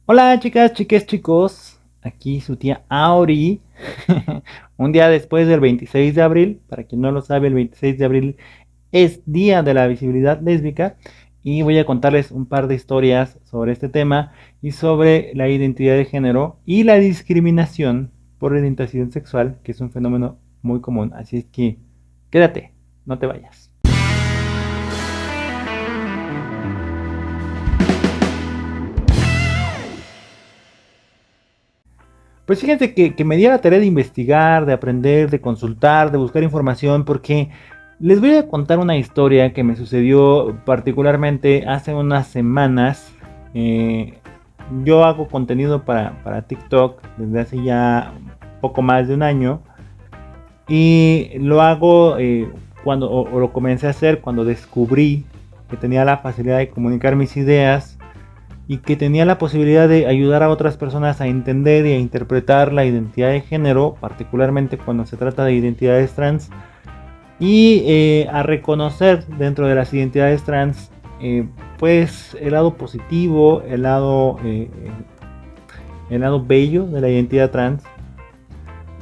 Hola chicas, chiques, chicos, aquí su tía Auri, un día después del 26 de abril, para quien no lo sabe, el 26 de abril es Día de la Visibilidad Lésbica y voy a contarles un par de historias sobre este tema y sobre la identidad de género y la discriminación por orientación sexual, que es un fenómeno muy común, así es que quédate, no te vayas. Pues fíjense que me di a la tarea de investigar, de aprender, de consultar, de buscar información, porque les voy a contar una historia que me sucedió particularmente hace unas semanas. Eh, yo hago contenido para TikTok desde hace ya poco más de un año y lo hago o lo comencé a hacer cuando descubrí que tenía la facilidad de comunicar mis ideas y que tenía la posibilidad de ayudar a otras personas a entender y a interpretar la identidad de género, particularmente cuando se trata de identidades trans, y a reconocer dentro de las identidades trans, pues el lado positivo, el lado bello de la identidad trans,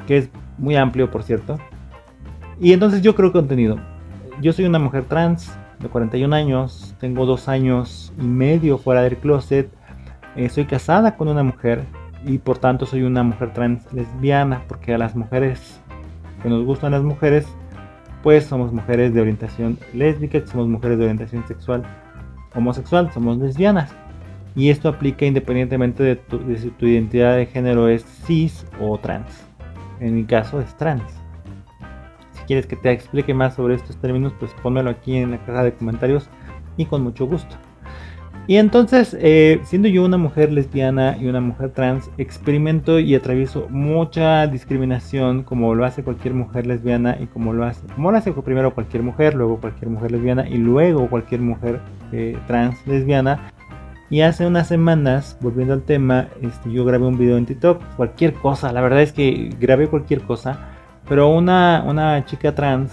que es muy amplio, por cierto. Y entonces yo creo contenido. Yo soy una mujer trans de 41 años, tengo 2 años y medio fuera del closet. Soy casada con una mujer y por tanto soy una mujer trans lesbiana, porque a las mujeres que nos gustan las mujeres, pues somos mujeres de orientación lésbica, somos mujeres de orientación sexual homosexual, somos lesbianas. Y esto aplica independientemente de si tu identidad de género es cis o trans. En mi caso es trans. Si quieres que te explique más sobre estos términos, pues pónmelo aquí en la caja de comentarios y con mucho gusto. Y entonces, siendo yo una mujer lesbiana y una mujer trans, experimento y atravieso mucha discriminación, como lo hace cualquier mujer lesbiana y como lo hace primero cualquier mujer, luego cualquier mujer lesbiana y luego cualquier mujer trans lesbiana. Y hace unas semanas, volviendo al tema, yo grabé un video en TikTok, cualquier cosa, la verdad es que grabé cualquier cosa, pero una chica trans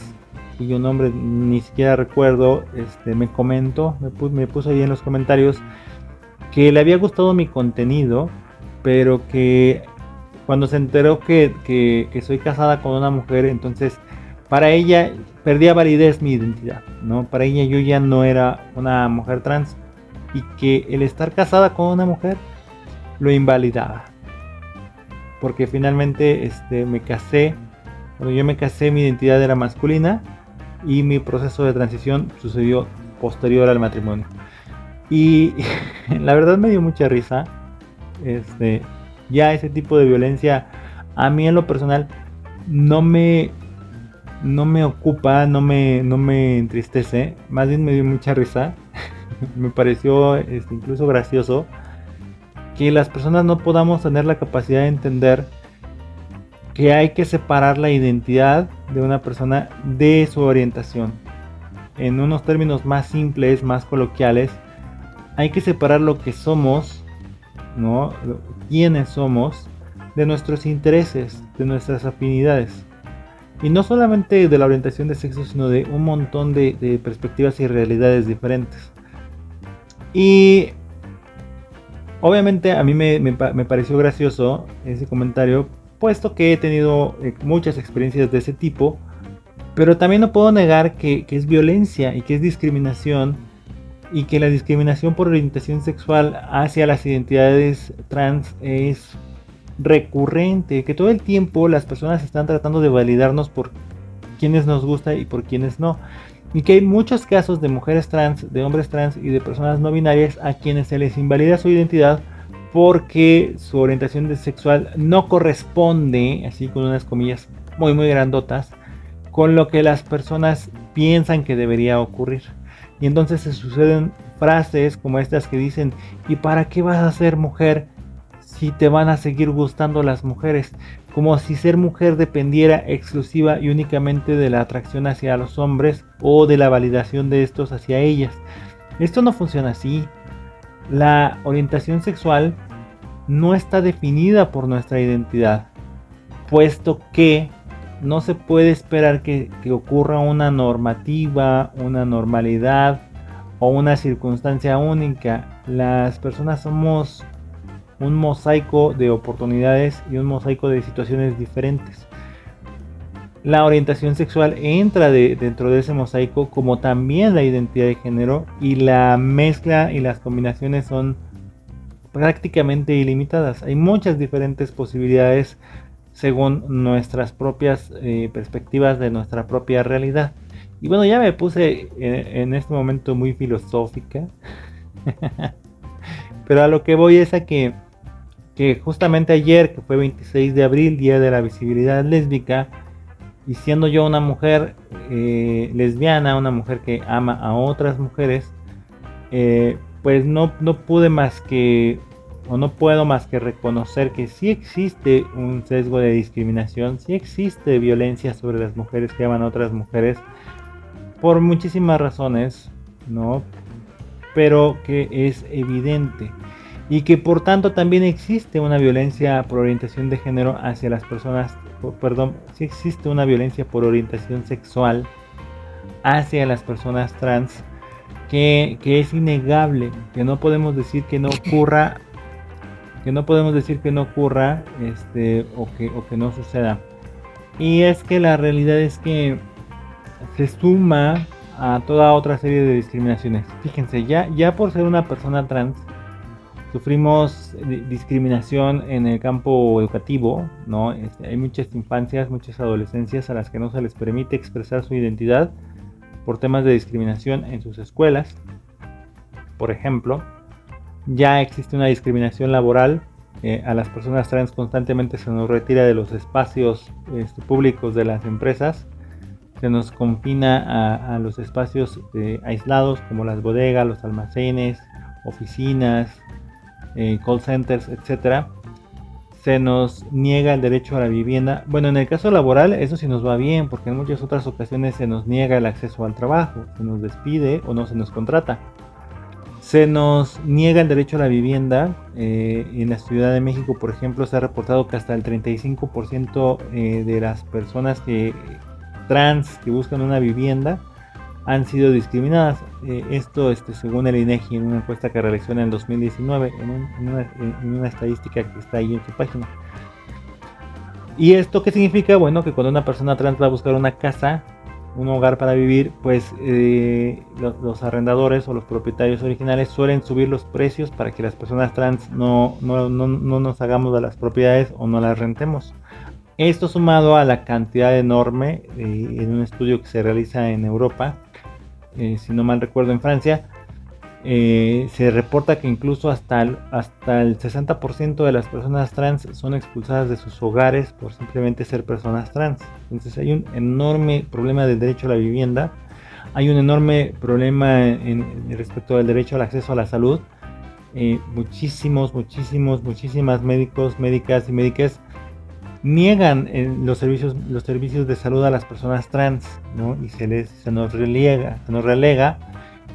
y un hombre ni siquiera recuerdo, me comentó, me puso ahí en los comentarios que le había gustado mi contenido, pero que cuando se enteró que soy casada con una mujer, entonces para ella perdía validez mi identidad, ¿no? Para ella yo ya no era una mujer trans y que el estar casada con una mujer lo invalidaba. Porque finalmente me casé, cuando yo me casé mi identidad era masculina y mi proceso de transición sucedió posterior al matrimonio. Y la verdad me dio mucha risa. Ya ese tipo de violencia a mí en lo personal no me no me ocupa, no me entristece, más bien me dio mucha risa. Me pareció incluso gracioso que las personas no podamos tener la capacidad de entender que hay que separar la identidad de una persona de su orientación. En unos términos más simples, más coloquiales, hay que separar lo que somos, ¿no? Quiénes somos, de nuestros intereses, de nuestras afinidades. Y no solamente de la orientación de sexo, sino de un montón de perspectivas y realidades diferentes. Y obviamente a mí me pareció gracioso ese comentario, puesto que he tenido muchas experiencias de ese tipo, pero también no puedo negar que es violencia y que es discriminación, y que la discriminación por orientación sexual hacia las identidades trans es recurrente, que todo el tiempo las personas están tratando de validarnos por quienes nos gusta y por quienes no. Y que hay muchos casos de mujeres trans, de hombres trans y de personas no binarias a quienes se les invalida su identidad porque su orientación sexual no corresponde, así con unas comillas muy muy grandotas, con lo que las personas piensan que debería ocurrir. Y entonces se suceden frases como estas que dicen: ¿y para qué vas a ser mujer si te van a seguir gustando las mujeres? Como si ser mujer dependiera exclusiva y únicamente de la atracción hacia los hombres o de la validación de estos hacia ellas. Esto no funciona así. La orientación sexual no está definida por nuestra identidad, puesto que no se puede esperar que ocurra una normativa, una normalidad o una circunstancia única. Las personas somos un mosaico de oportunidades y un mosaico de situaciones diferentes. La orientación sexual entra dentro de ese mosaico, como también la identidad de género, y la mezcla y las combinaciones son prácticamente ilimitadas. Hay muchas diferentes posibilidades según nuestras propias perspectivas de nuestra propia realidad. Y bueno, ya me puse en este momento muy filosófica, pero a lo que voy es a que justamente ayer, que fue 26 de abril, Día de la Visibilidad Lésbica, y siendo yo una mujer lesbiana, una mujer que ama a otras mujeres, pues no pude más que, o no puedo más que reconocer que sí existe un sesgo de discriminación, sí existe violencia sobre las mujeres que aman a otras mujeres, por muchísimas razones, ¿no? Pero que es evidente. Y que por tanto también existe una violencia por orientación de género hacia las personas, perdón, sí existe una violencia por orientación sexual hacia las personas trans, que es innegable, que no podemos decir que no ocurra, o que no suceda. Y es que la realidad es que se suma a toda otra serie de discriminaciones. Fíjense, ya por ser una persona trans, sufrimos discriminación en el campo educativo, ¿no? Hay muchas infancias, muchas adolescencias a las que no se les permite expresar su identidad por temas de discriminación en sus escuelas. Por ejemplo, ya existe una discriminación laboral. A las personas trans constantemente se nos retira de los espacios públicos de las empresas. Se nos confina a los espacios aislados como las bodegas, los almacenes, oficinas, call centers, etcétera. Se nos niega el derecho a la vivienda. Bueno, en el caso laboral eso sí nos va bien, porque en muchas otras ocasiones se nos niega el acceso al trabajo, se nos despide o no se nos contrata. Se nos niega el derecho a la vivienda. En la Ciudad de México, por ejemplo, se ha reportado que hasta el 35% de las personas trans que buscan una vivienda han sido discriminadas. Esto según el INEGI, en una encuesta que realizó en el 2019, en una estadística que está ahí en su página. ¿Y esto qué significa? Bueno, que cuando una persona trans va a buscar una casa, un hogar para vivir, pues los arrendadores o los propietarios originales suelen subir los precios para que las personas trans no nos hagamos de las propiedades o no las rentemos. Esto sumado a la cantidad enorme, en un estudio que se realiza en Europa, si no mal recuerdo en Francia, se reporta que incluso hasta el 60% de las personas trans son expulsadas de sus hogares por simplemente ser personas trans. Entonces hay un enorme problema del derecho a la vivienda, hay un enorme problema respecto al derecho al acceso a la salud. Muchísimas médicos, médicas y médicas niegan los servicios de salud a las personas trans, ¿no? Y se nos relega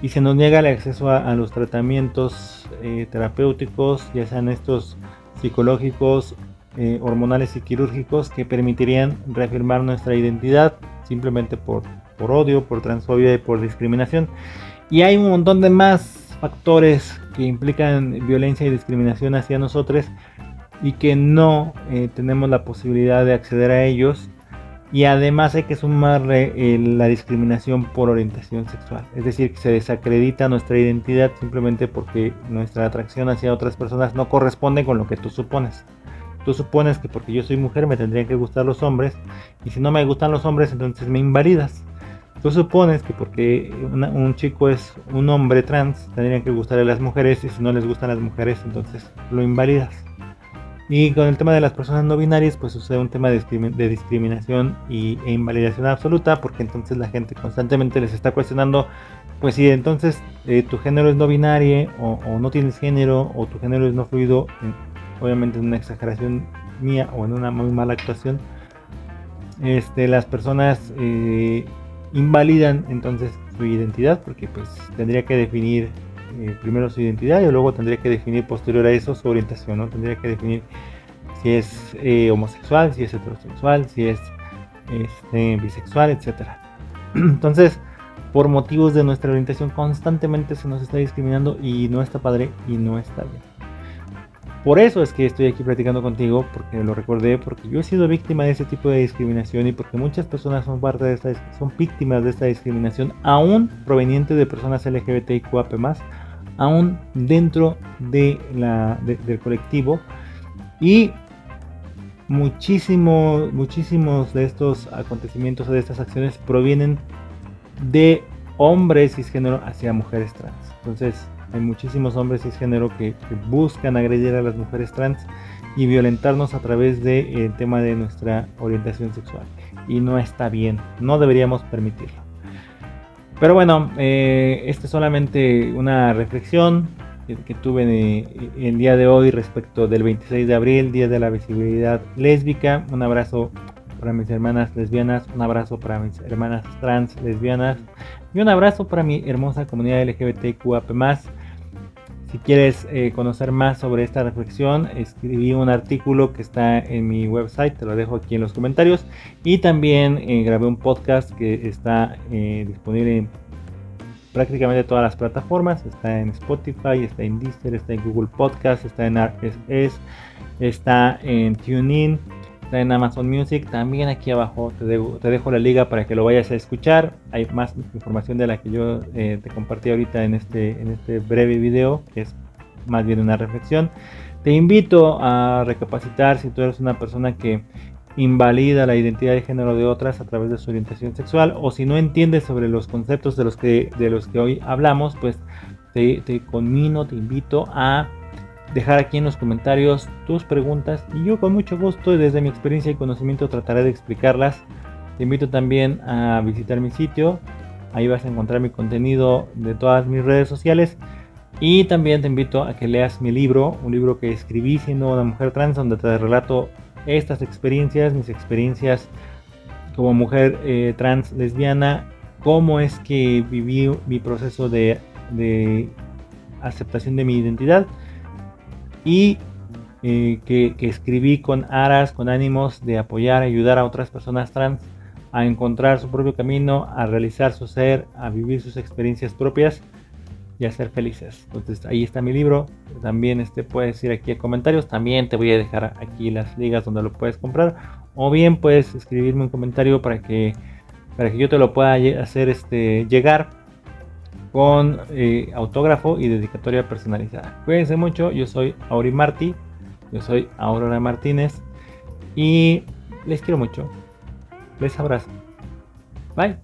y se nos niega el acceso a los tratamientos terapéuticos, ya sean estos psicológicos, hormonales y quirúrgicos, que permitirían reafirmar nuestra identidad simplemente por odio, por transfobia y por discriminación. Y hay un montón de más factores que implican violencia y discriminación hacia nosotros y que no tenemos la posibilidad de acceder a ellos. Y además hay que sumarle la discriminación por orientación sexual, es decir, que se desacredita nuestra identidad simplemente porque nuestra atracción hacia otras personas no corresponde con lo que tú supones. Tú supones que porque yo soy mujer me tendrían que gustar los hombres, y si no me gustan los hombres entonces me invalidas. Tú supones que porque un chico es un hombre trans tendrían que gustarle las mujeres, y si no les gustan las mujeres entonces lo invalidas. Y con el tema de las personas no binarias, pues sucede un tema de discriminación e invalidación absoluta, porque entonces la gente constantemente les está cuestionando, pues si entonces tu género es no binario, o no tienes género, o tu género es no fluido, obviamente en una exageración mía o en una muy mala actuación, las personas invalidan entonces su identidad, porque pues tendría que definir primero su identidad y luego tendría que definir posterior a eso su orientación, ¿no? Tendría que definir si es homosexual, si es heterosexual, si es bisexual, etcétera. Entonces, por motivos de nuestra orientación constantemente se nos está discriminando y no está padre y no está bien. Por eso es que estoy aquí platicando contigo, porque lo recordé, porque yo he sido víctima de ese tipo de discriminación y porque muchas personas son parte de son víctimas de esta discriminación, aún proveniente de personas LGBTIQAP+, aún dentro de del colectivo. Y muchísimos de estos acontecimientos o de estas acciones provienen de hombres cisgénero hacia mujeres trans. Entonces hay muchísimos hombres cisgénero que buscan agredir a las mujeres trans y violentarnos a través del tema de nuestra orientación sexual, y no está bien, no deberíamos permitirlo. Pero bueno, esta es solamente una reflexión que tuve el día de hoy respecto del 26 de abril, Día de la Visibilidad Lésbica. Un abrazo para mis hermanas lesbianas, un abrazo para mis hermanas trans lesbianas y un abrazo para mi hermosa comunidad LGBTQAP+. Si quieres conocer más sobre esta reflexión, escribí un artículo que está en mi website, te lo dejo aquí en los comentarios, y también grabé un podcast que está disponible en prácticamente todas las plataformas. Está en Spotify, está en Deezer, está en Google Podcast, está en RSS, está en TuneIn, está en Amazon Music. También aquí abajo te dejo la liga para que lo vayas a escuchar. Hay más información de la que yo te compartí ahorita en este breve video, que es más bien una reflexión. Te invito a recapacitar si tú eres una persona que invalida la identidad de género de otras a través de su orientación sexual, o si no entiendes sobre los conceptos de los que hoy hablamos, pues te invito a dejar aquí en los comentarios tus preguntas y yo con mucho gusto y desde mi experiencia y conocimiento trataré de explicarlas. Te invito también a visitar mi sitio, ahí vas a encontrar mi contenido de todas mis redes sociales, y también te invito a que leas mi libro, un libro que escribí siendo una mujer trans, donde te relato estas experiencias, mis experiencias como mujer trans lesbiana, cómo es que viví mi proceso de aceptación de mi identidad, y que escribí con aras, con ánimos de apoyar, ayudar a otras personas trans a encontrar su propio camino, a realizar su ser, a vivir sus experiencias propias y a ser felices. Entonces ahí está mi libro. También puedes ir aquí a comentarios, también te voy a dejar aquí las ligas donde lo puedes comprar, o bien puedes escribirme un comentario para que yo te lo pueda hacer llegar con autógrafo y dedicatoria personalizada. Cuídense mucho, yo soy Auri Martí, yo soy Aurora Martínez y les quiero mucho, les abrazo, bye.